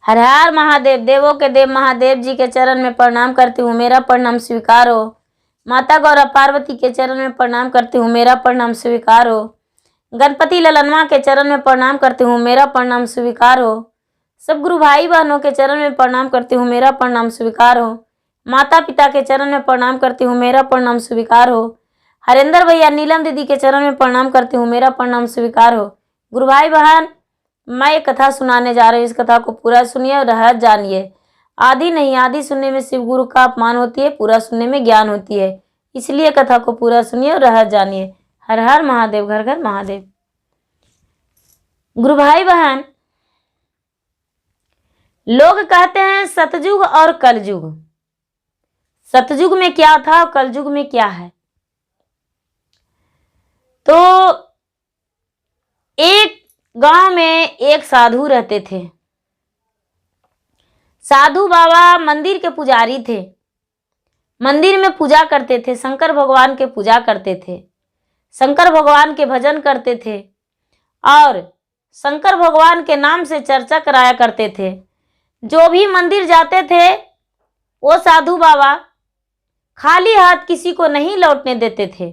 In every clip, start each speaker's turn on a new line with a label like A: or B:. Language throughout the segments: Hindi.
A: हर हर महादेव। देवों के देव महादेव जी के चरण में प्रणाम करती हूँ, मेरा प्रणाम स्वीकार हो। माता गौरा पार्वती के चरण में प्रणाम करती हूँ, मेरा प्रणाम स्वीकार हो। गणपति ललनवा के चरण में प्रणाम करती हूँ, मेरा प्रणाम स्वीकार हो। सब गुरु भाई बहनों के चरण में प्रणाम करती हूँ, मेरा प्रणाम स्वीकार हो। माता पिता के चरण में प्रणाम करती हूँ, मेरा प्रणाम स्वीकार हो। हरेंद्र भैया नीलम दीदी के चरण में प्रणाम करती हूँ, मेरा प्रणाम स्वीकार हो। गुरु भाई बहन, मैं एक कथा सुनाने जा रही हूँ, इस कथा को पूरा सुनिए और रहस्य जानिए। आधी नहीं, आधी सुनने में शिव गुरु का अपमान होती है, पूरा सुनने में ज्ञान होती है, इसलिए कथा को पूरा सुनिए और रहस्य जानिए। हर हर महादेव, घर घर महादेव। गुरु भाई बहन, लोग कहते हैं सतयुग और कलयुग। सतयुग में क्या था और कलयुग में क्या है? तो एक गांव में एक साधु रहते थे। साधु बाबा मंदिर के पुजारी थे, मंदिर में पूजा करते थे, शंकर भगवान के पूजा करते थे, शंकर भगवान के भजन करते थे और शंकर भगवान के नाम से चर्चा कराया करते थे। जो भी मंदिर जाते थे वो साधु बाबा खाली हाथ किसी को नहीं लौटने देते थे।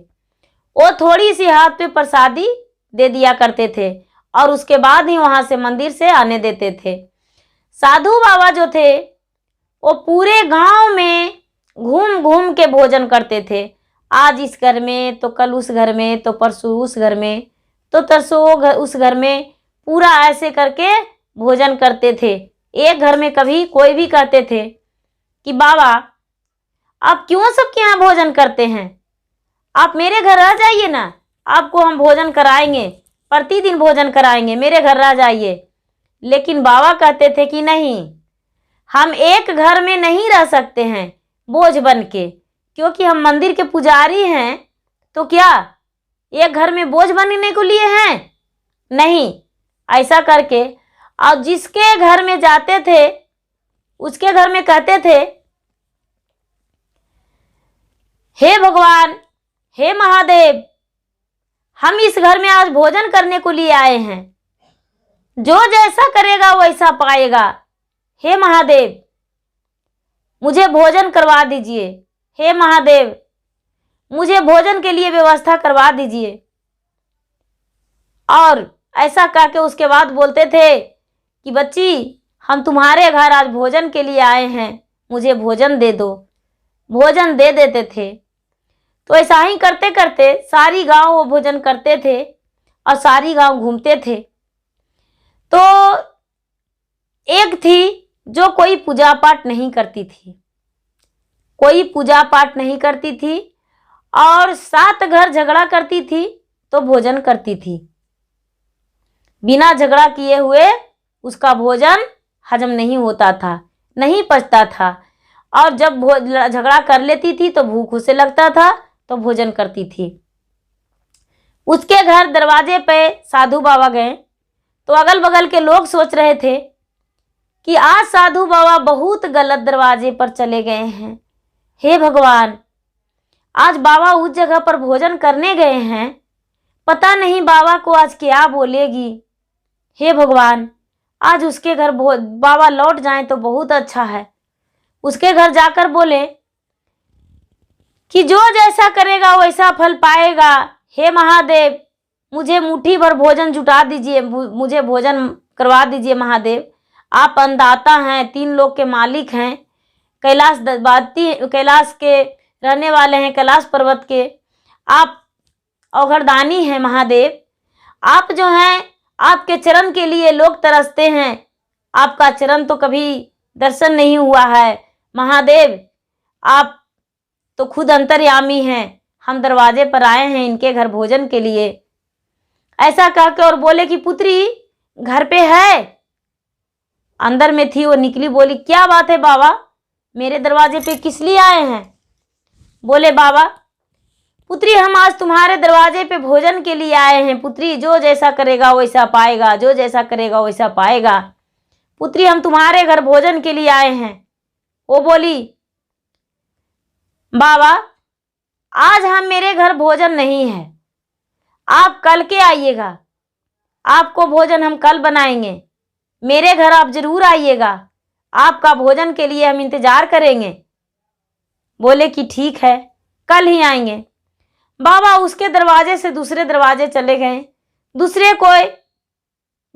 A: वो थोड़ी सी हाथ पे प्रसादी दे दिया करते थे और उसके बाद ही वहां से मंदिर से आने देते थे। साधु बाबा जो थे वो पूरे गांव में घूम घूम के भोजन करते थे। आज इस घर में तो कल उस घर में, तो परसों उस घर में, तो तरसों उस घर में, पूरा ऐसे करके भोजन करते थे। एक घर में कभी कोई भी कहते थे कि बाबा आप क्यों सबके यहाँ भोजन करते हैं, आप मेरे घर आ जाइए ना, आपको हम भोजन कराएंगे, प्रतिदिन भोजन कराएंगे, मेरे घर आ जाइए। लेकिन बाबा कहते थे कि नहीं, हम एक घर में नहीं रह सकते हैं बोझ बन के, क्योंकि हम मंदिर के पुजारी हैं। तो क्या एक घर में बोझ बनने को लिए हैं? नहीं। ऐसा करके और जिसके घर में जाते थे उसके घर में कहते थे, हे भगवान, हे महादेव, हम इस घर में आज भोजन करने को लिए आए हैं, जो जैसा करेगा वैसा पाएगा। हे महादेव, मुझे भोजन करवा दीजिए, हे महादेव, मुझे भोजन के लिए व्यवस्था करवा दीजिए। और ऐसा कह के उसके बाद बोलते थे कि बच्ची, हम तुम्हारे घर आज भोजन के लिए आए हैं, मुझे भोजन दे दो। भोजन दे देते थे। तो ऐसा ही करते करते सारी गांव वो भोजन करते थे और सारी गांव घूमते थे। तो एक थी जो कोई पूजा पाठ नहीं करती थी, कोई पूजा पाठ नहीं करती थी और 7 घर झगड़ा करती थी तो भोजन करती थी। बिना झगड़ा किए हुए उसका भोजन हजम नहीं होता था, नहीं पचता था, और जब झगड़ा कर लेती थी तो भूख उसे लगता था तो भोजन करती थी। उसके घर दरवाजे पे साधु बाबा गए तो अगल बगल के लोग सोच रहे थे कि आज साधु बाबा बहुत गलत दरवाजे पर चले गए हैं। हे भगवान, आज बाबा उस जगह पर भोजन करने गए हैं, पता नहीं बाबा को आज क्या बोलेगी। हे भगवान, आज उसके घर बाबा लौट जाएं तो बहुत अच्छा है। उसके घर जाकर बोले कि जो जैसा करेगा वैसा फल पाएगा। हे महादेव, मुझे मुट्ठी भर भोजन जुटा दीजिए, मुझे भोजन करवा दीजिए महादेव। आप अन्नदाता हैं, 3 लोक के मालिक हैं, कैलाश के रहने वाले हैं, कैलाश पर्वत के आप औघड़दानी हैं महादेव। आप जो हैं, आपके चरण के लिए लोग तरसते हैं, आपका चरण तो कभी दर्शन नहीं हुआ है महादेव। आप तो खुद अंतर्यामी हैं, हम दरवाजे पर आए हैं इनके घर भोजन के लिए। ऐसा कहकर और बोले कि पुत्री घर पे है? अंदर में थी, वो निकली, बोली क्या बात है बाबा, मेरे दरवाजे पे किस लिए आए हैं? बोले बाबा, पुत्री हम आज तुम्हारे दरवाजे पे भोजन के लिए आए हैं। पुत्री जो जैसा करेगा वैसा पाएगा, जो जैसा करेगा वैसा पाएगा। पुत्री हम तुम्हारे घर भोजन के लिए आए हैं। वो बोली बाबा, आज हम मेरे घर भोजन नहीं है, आप कल के आइएगा, आपको भोजन हम कल बनाएंगे। मेरे घर आप जरूर आइएगा, आपका भोजन के लिए हम इंतजार करेंगे। बोले कि ठीक है, कल ही आएंगे। बाबा उसके दरवाजे से दूसरे दरवाजे चले गए, दूसरे कोई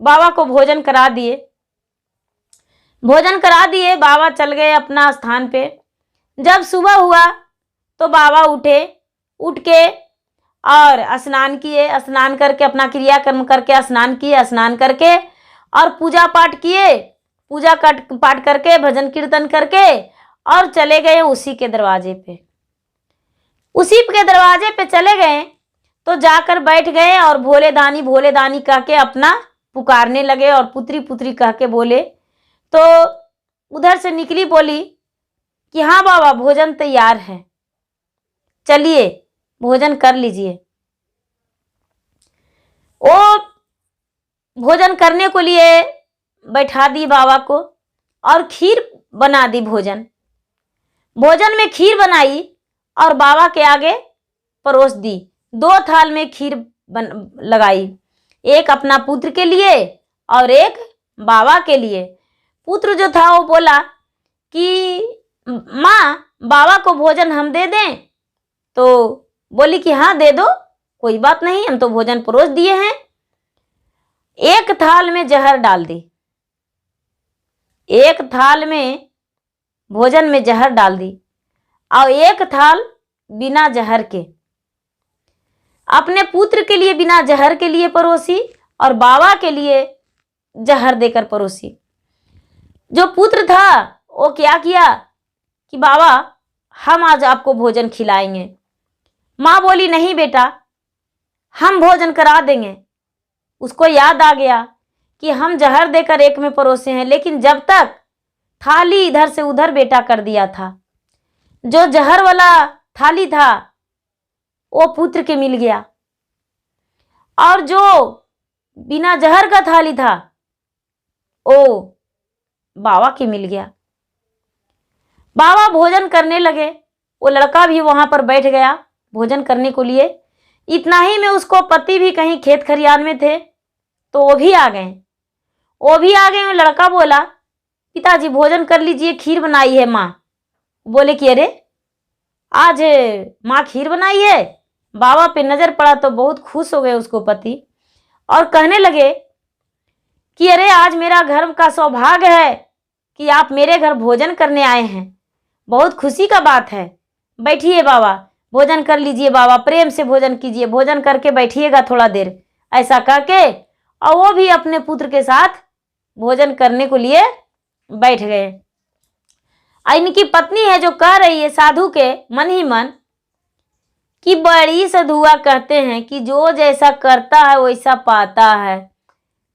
A: बाबा को भोजन करा दिए। भोजन करा दिए, बाबा चल गए अपना स्थान पे। जब सुबह हुआ तो बाबा उठे, उठ के और स्नान किए, स्नान करके अपना क्रियाकर्म करके स्नान किए, स्नान करके और पूजा पाठ किए, पूजा पाठ करके भजन कीर्तन करके और चले गए उसी के दरवाजे पे। उसी के दरवाजे पे चले गए तो जाकर बैठ गए और भोले दानी कह के अपना पुकारने लगे और पुत्री पुत्री कह के बोले। तो उधर से निकली, बोली कि हाँ बाबा भोजन तैयार है, चलिए भोजन कर लीजिए। वो भोजन करने को लिए बैठा दी बाबा को और खीर बना दी। भोजन में खीर बनाई और बाबा के आगे परोस दी। 2 थाल में खीर लगाई, एक अपना पुत्र के लिए और एक बाबा के लिए। पुत्र जो था वो बोला कि माँ बाबा को भोजन हम दे दें? तो बोली कि हाँ दे दो, कोई बात नहीं, हम तो भोजन परोस दिए हैं। एक थाल में जहर डाल दी, एक थाल में भोजन में जहर डाल दी और एक थाल बिना जहर के। अपने पुत्र के लिए बिना जहर के लिए परोसी और बाबा के लिए जहर देकर परोसी। जो पुत्र था वो क्या किया कि बाबा हम आज आपको भोजन खिलाएंगे। माँ बोली नहीं बेटा, हम भोजन करा देंगे। उसको याद आ गया कि हम जहर देकर एक में परोसे हैं, लेकिन जब तक थाली इधर से उधर बेटा कर दिया था। जो जहर वाला थाली था वो पुत्र के मिल गया और जो बिना जहर का थाली था वो बाबा के मिल गया। बाबा भोजन करने लगे, वो लड़का भी वहां पर बैठ गया भोजन करने को लिए। इतना ही में उसको पति भी कहीं खेत खरियान में थे तो वो भी आ गए। वो लड़का बोला पिताजी भोजन कर लीजिए, खीर बनाई है माँ। बोले कि अरे आज माँ खीर बनाई है। बाबा पे नजर पड़ा तो बहुत खुश हो गए उसको पति और कहने लगे कि अरे आज मेरा घर का सौभाग्य है कि आप मेरे घर भोजन करने आए हैं, बहुत खुशी का बात है। बैठिए बाबा, भोजन कर लीजिए बाबा, प्रेम से भोजन कीजिए, भोजन करके बैठिएगा थोड़ा देर। ऐसा करके और वो भी अपने पुत्र के साथ भोजन करने को लिए बैठ गए। इनकी पत्नी है जो कह रही है साधु के मन ही मन कि बड़ी सधुआ कहते हैं कि जो जैसा करता है वैसा पाता है।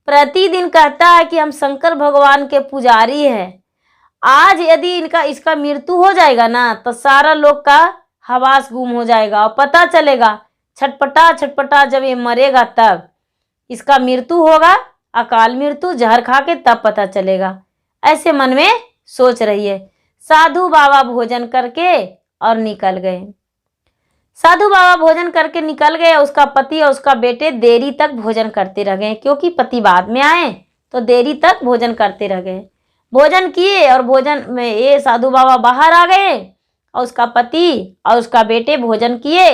A: प्रतिदिन कहता है कि हम शंकर भगवान के पुजारी हैं। आज यदि इसका मृत्यु हो जाएगा ना तो सारा लोग का हवास गुम हो जाएगा और पता चलेगा छटपटा छटपटा जब ये मरेगा तब इसका मृत्यु होगा, अकाल मृत्यु जहर खा के, तब पता चलेगा। ऐसे मन में सोच रही है। साधु बाबा भोजन करके और निकल गए। साधु बाबा भोजन करके निकल गए। उसका पति और उसका बेटे देरी तक भोजन करते रह गए, क्योंकि पति बाद में आए तो देरी तक भोजन करते रह गए। भोजन किए और भोजन में ये साधु बाबा बाहर आ गए और उसका पति और उसका बेटे भोजन किए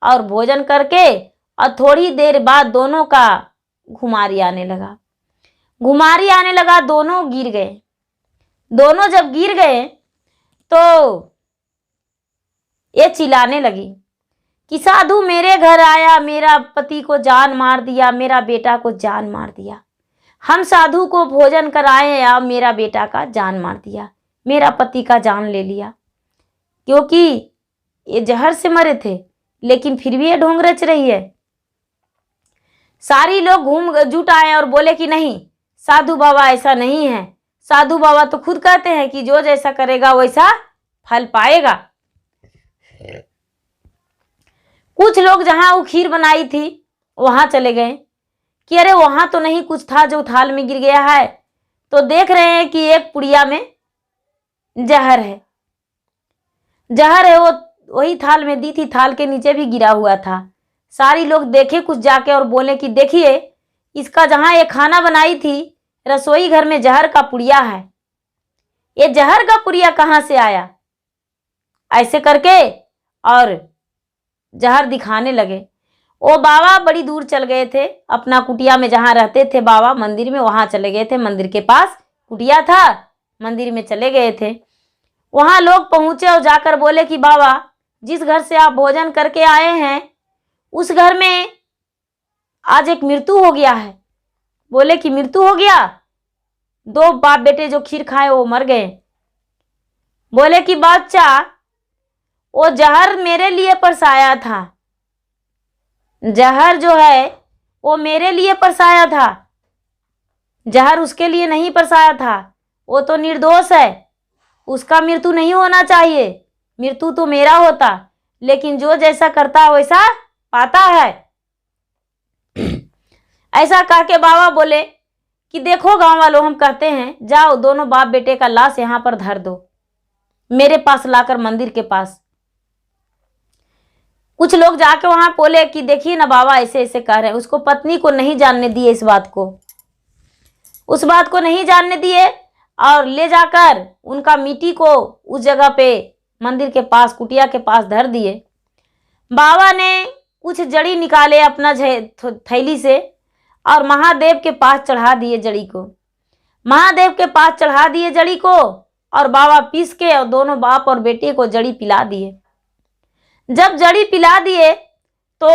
A: और भोजन करके और थोड़ी देर बाद दोनों का घुमारी आने लगा। घुमारी आने लगा, दोनों गिर गए। दोनों जब गिर गए तो ये चिल्लाने लगी कि साधु मेरे घर आया, मेरा पति को जान मार दिया, मेरा बेटा को जान मार दिया। हम साधु को भोजन कराए या मेरा बेटा का जान मार दिया, मेरा पति का जान ले लिया। क्योंकि ये जहर से मरे थे लेकिन फिर भी ये ढोंग रच रही है। सारी लोग घूम जुट आए और बोले कि नहीं साधु बाबा ऐसा नहीं है। साधु बाबा तो खुद कहते हैं कि जो जैसा करेगा वैसा फल पाएगा। कुछ लोग जहां वो खीर बनाई थी वहां चले गए कि अरे वहां तो नहीं कुछ था जो थाल में गिर गया है। तो देख रहे हैं कि एक पुड़िया में जहर है। जहर है, वो वही थाल में दी थी, थाल के नीचे भी गिरा हुआ था। सारी लोग देखे कुछ जाके और बोले कि देखिए इसका जहां ये खाना बनाई थी रसोई घर में जहर का पुड़िया है, ये जहर का पुड़िया कहाँ से आया? ऐसे करके और जहर दिखाने लगे। वो बाबा बड़ी दूर चल गए थे, अपना कुटिया में जहाँ रहते थे बाबा मंदिर में, वहाँ चले गए थे। मंदिर के पास कुटिया था, मंदिर में चले गए थे। वहाँ लोग पहुँचे और जाकर बोले कि बाबा, जिस घर से आप भोजन करके आए हैं उस घर में आज एक मृत्यु हो गया है। बोले कि मृत्यु हो गया? 2 बाप बेटे जो खीर खाए वो मर गए। बोले कि बच्चा, वो जहर मेरे लिए परसाया था, जहर जो है वो मेरे लिए परसाया था, जहर उसके लिए नहीं परसाया था। वो तो निर्दोष है, उसका मृत्यु नहीं होना चाहिए, मृत्यु तो मेरा होता, लेकिन जो जैसा करता है वैसा पाता है। ऐसा कह के बाबा बोले कि देखो गांव वालों, हम कहते हैं जाओ दोनों बाप बेटे का लाश यहाँ पर धर दो, मेरे पास लाकर मंदिर के पास। कुछ लोग जाके वहां बोले कि देखिए ना बाबा ऐसे ऐसे कह रहे हैं। उसको पत्नी को नहीं जानने दिए इस बात को, उस बात को नहीं जानने दिए और ले जाकर उनका मिट्टी को उस जगह पे मंदिर के पास कुटिया के पास धर दिए। बाबा ने कुछ जड़ी निकाले अपना थैली से और महादेव के पास चढ़ा दिए जड़ी को, महादेव के पास चढ़ा दिए जड़ी को, और बाबा पीस के और दोनों बाप और बेटे को जड़ी पिला दिए। जब जड़ी पिला दिए तो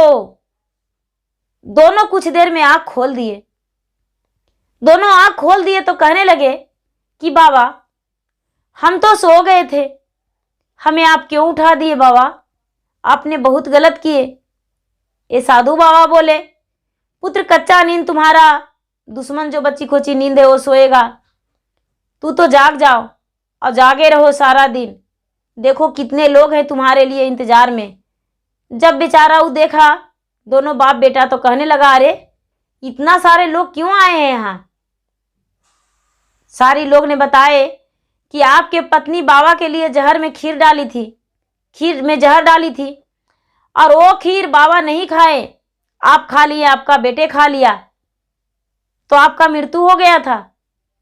A: दोनों कुछ देर में आंख खोल दिए। दोनों आंख खोल दिए तो कहने लगे कि बाबा, हम तो सो गए थे, हमें आप क्यों उठा दिए बाबा? आपने बहुत गलत किए। ये साधु बाबा बोले, पुत्र कच्चा नींद तुम्हारा दुश्मन जो बच्ची खोची नींद है वो सोएगा, तू तो जाग जाओ और जागे रहो सारा दिन। देखो कितने लोग हैं तुम्हारे लिए इंतजार में। जब बेचारा वो देखा दोनों बाप बेटा तो कहने लगा, अरे इतना सारे लोग क्यों आए हैं यहाँ? सारी लोग ने बताए कि आपके पत्नी बाबा के लिए जहर में खीर डाली थी, खीर में जहर डाली थी और वो खीर बाबा नहीं खाए, आप खा लिए, आपका बेटे खा लिया तो आपका मृत्यु हो गया था।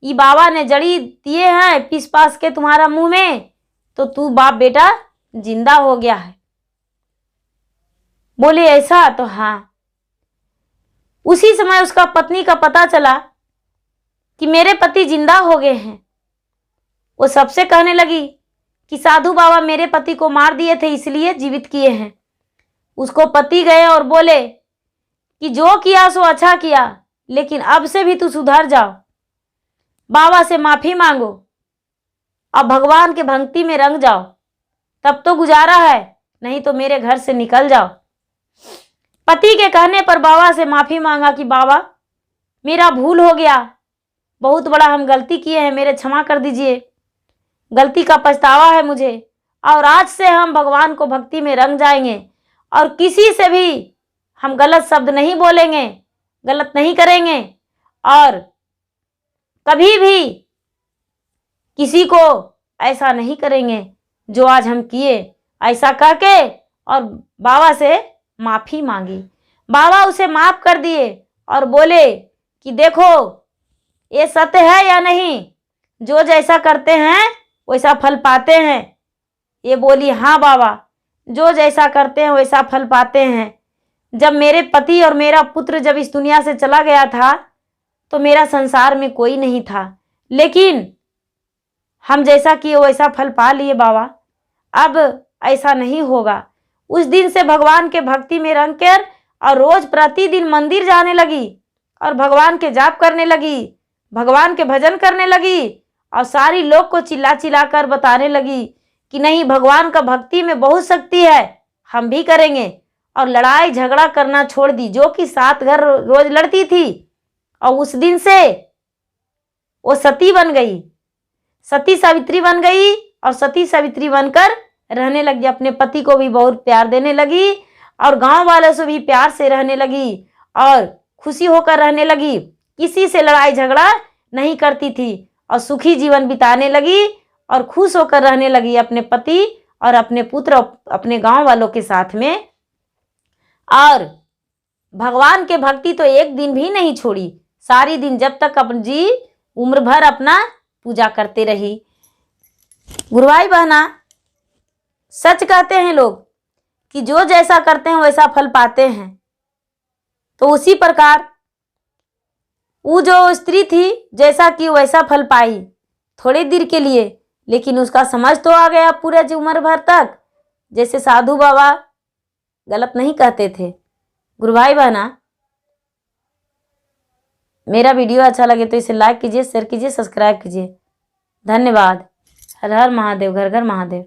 A: ये बाबा ने जड़ी दिए हैं पीस पास के तुम्हारा मुंह में, तो तू बाप बेटा जिंदा हो गया है। बोले ऐसा? तो हाँ। उसी समय उसका पत्नी का पता चला कि मेरे पति जिंदा हो गए हैं। वो सबसे कहने लगी कि साधु बाबा मेरे पति को मार दिए थे इसलिए जीवित किए हैं। उसको पति गए और बोले कि जो किया सो अच्छा किया, लेकिन अब से भी तू सुधर जाओ, बाबा से माफी मांगो और भगवान के भक्ति में रंग जाओ, तब तो गुजारा है, नहीं तो मेरे घर से निकल जाओ। पति के कहने पर बाबा से माफी मांगा कि बाबा मेरा भूल हो गया, बहुत बड़ा हम गलती किए हैं, मेरे क्षमा कर दीजिए, गलती का पछतावा है मुझे, और आज से हम भगवान को भक्ति में रंग जाएंगे और किसी से भी हम गलत शब्द नहीं बोलेंगे, गलत नहीं करेंगे और कभी भी किसी को ऐसा नहीं करेंगे जो आज हम किए। ऐसा कह के और बाबा से माफी मांगी। बाबा उसे माफ कर दिए और बोले कि देखो ये सत्य है या नहीं, जो जैसा करते हैं वैसा फल पाते हैं। ये बोली हाँ बाबा, जो जैसा करते हैं वैसा फल पाते हैं। जब मेरे पति और मेरा पुत्र जब इस दुनिया से चला गया था तो मेरा संसार में कोई नहीं था, लेकिन हम जैसा किए वैसा फल पा लिए बाबा, अब ऐसा नहीं होगा। उस दिन से भगवान के भक्ति में रंग कर और रोज प्रतिदिन मंदिर जाने लगी और भगवान के जाप करने लगी, भगवान के भजन करने लगी और सारी लोग को चिल्ला चिल्ला कर बताने लगी कि नहीं, भगवान का भक्ति में बहुत शक्ति है, हम भी करेंगे। और लड़ाई झगड़ा करना छोड़ दी, जो कि 7 घर रोज लड़ती थी, और उस दिन से वो सती बन गई, सती सावित्री बन गई और सती सावित्री बनकर रहने लगी। अपने पति को भी बहुत प्यार देने लगी और गांव वालों से भी प्यार से रहने लगी और खुशी होकर रहने लगी। किसी से लड़ाई झगड़ा नहीं करती थी और सुखी जीवन बिताने लगी और खुश होकर रहने लगी अपने पति और अपने पुत्र अपने गांव वालों के साथ में। और भगवान के भक्ति तो एक दिन भी नहीं छोड़ी, सारी दिन जब तक अपन जी उम्र भर अपना पूजा करते रही। गुरु भाई बहना, सच कहते हैं लोग कि जो जैसा करते हैं वैसा फल पाते हैं। तो उसी प्रकार वो जो स्त्री थी, जैसा कि वैसा फल पाई थोड़ी देर के लिए, लेकिन उसका समझ तो आ गया पूरे उम्र भर तक। जैसे साधु बाबा गलत नहीं कहते थे। गुरु भाई बहना, मेरा वीडियो अच्छा लगे तो इसे लाइक कीजिए, शेयर कीजिए, सब्सक्राइब कीजिए। धन्यवाद। हर हर महादेव, घर घर महादेव।